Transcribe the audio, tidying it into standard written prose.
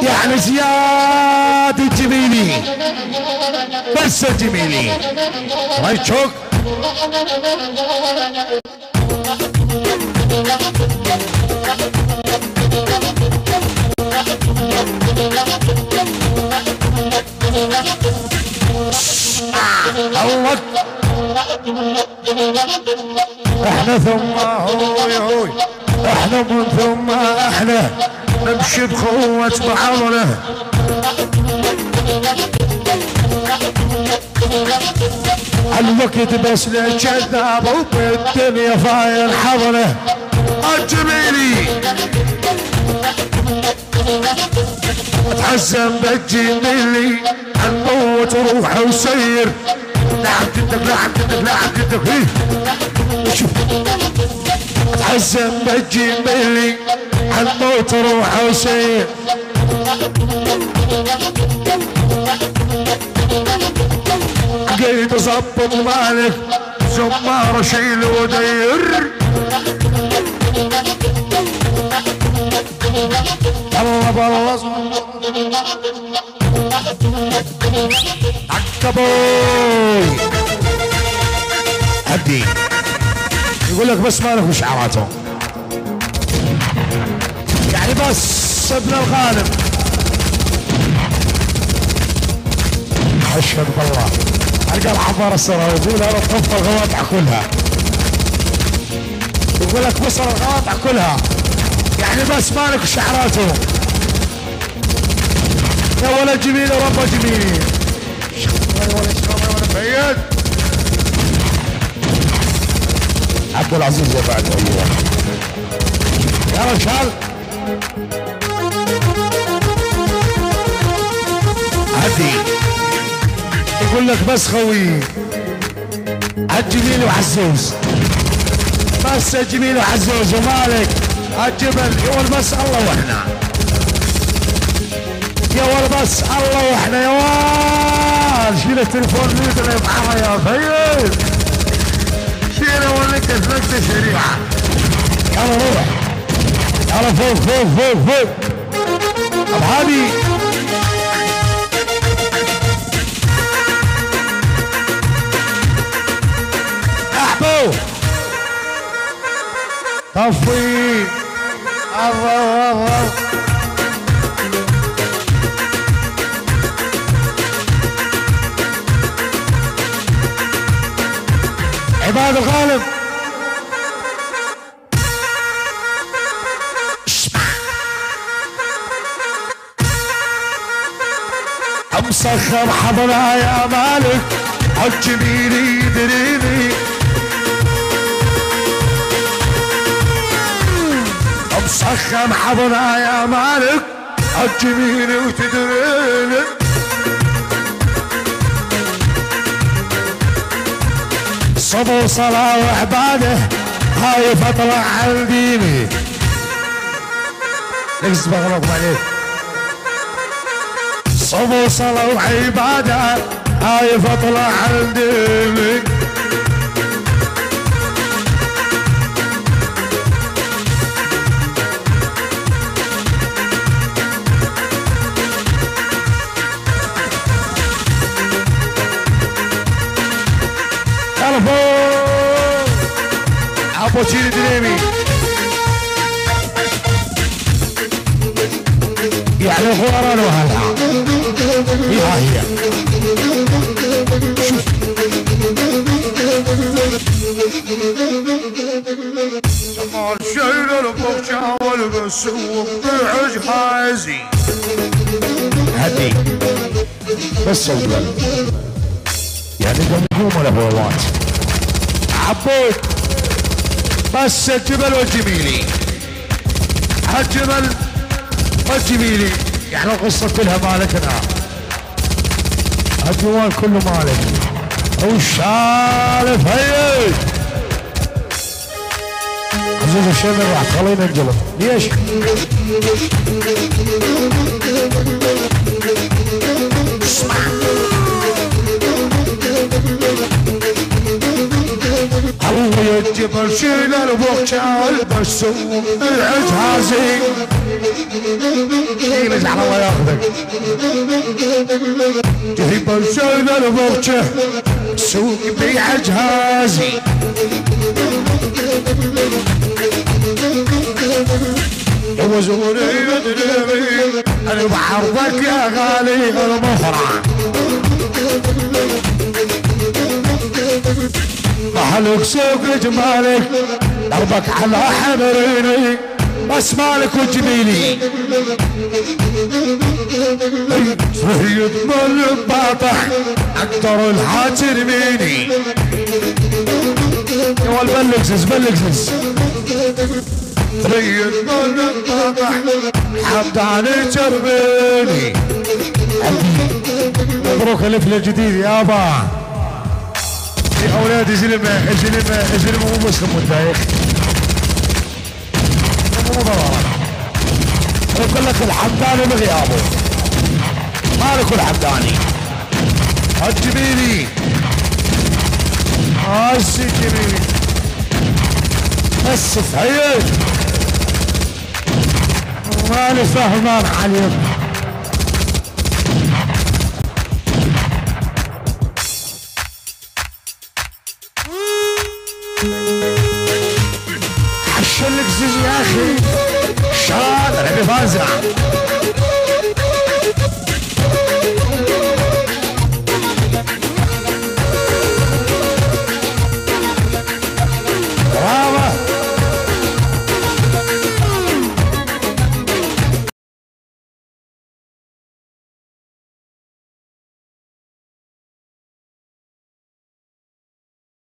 يعني زياد الجميلي بس الجميلي رايت شوك. الله احنا ثم هوي احنا من ثم احنا نمشي بقوة بعضنا. الوقت بس للكذاب وبالدنيا فاير حضنه. الجميلي اتحزن بالجميلي هنموت روحه وسير. نعم جدك نعم جدك نعم جدك شوف اتحزن بالجميلي هنموت روحه وسير. قيد ظبط مالك زمار شيل ودير. الله بالله عكبوي هدي يقول لك بس مالك وشعراته يعني بس ابن الغالب. اشهد بالله القى العباره السرى يقول انا طف الغواطع كلها. يقول لك بصر الغواطع كلها يعني بس مالك وشعراته. يا ولد جميل يا رب جميل. يا ولد فيد عبد العزيز يا بعد ايوه يا رجال. هدي يقول لك بس خوي الجميل وعزوز بس الجميل وعزوز ومالك الجبل يقول بس الله واحنا. يا ولد بس الله واحنا يا ولد. شيل التليفون نيدنا معها يا فيد شيله ولك اسمك شريعه. يلا روح يلا فوق فوق فوق فوق ابو هادي. احبو طفي الله عباد الغالب. مسخر حضنا يا مالك الجميل يدريني. مسخر حضنا يا مالك الجميل وتدريني. صبو صلاة وعباده خايف اطلع على ديني. ليش بغلط عليك؟ صبو صلاة وعباده خايف اطلع على ديني. ابو تشيل دريمي يعني غوران وهلا هي شمال شيل البوكشة والبسوق بعج حازي. هدي بس الجبل يعني قوم ولا بوات عبود بس الجبل والجميلي. الجبل والجميلي يعني القصة كلها مالكنا. الديوان كله مالك والشالف هيك. عزيز الشمر راح تخلينا ننقلب ليش؟ اسمع الله يا الجبل شيل البوكشة السوق العجازي يلج على الله ياخذك جهيب الشيل المرجح سوق بيع جهازي وزوري يدري انا بعرضك يا غالي المفرع محلك سوق جمالك دربك على حبريني بس مالك وجميلي رهيد من الباطح اكتر الحاجر ميني يا ولد بلقزز بلقزز رهيد من الباطح حمداني جربيني مبروك الفل الجديد يابا يا اولادي زلمه زلمه مو بس متضايق مو ضرر يقول لك الحمداني بغيابه مالك الحمداني الجميلي هسي الجميلي بس فهيد مالي فهمان عليك عشان لك زيز يا اخي شاطر ابي فازع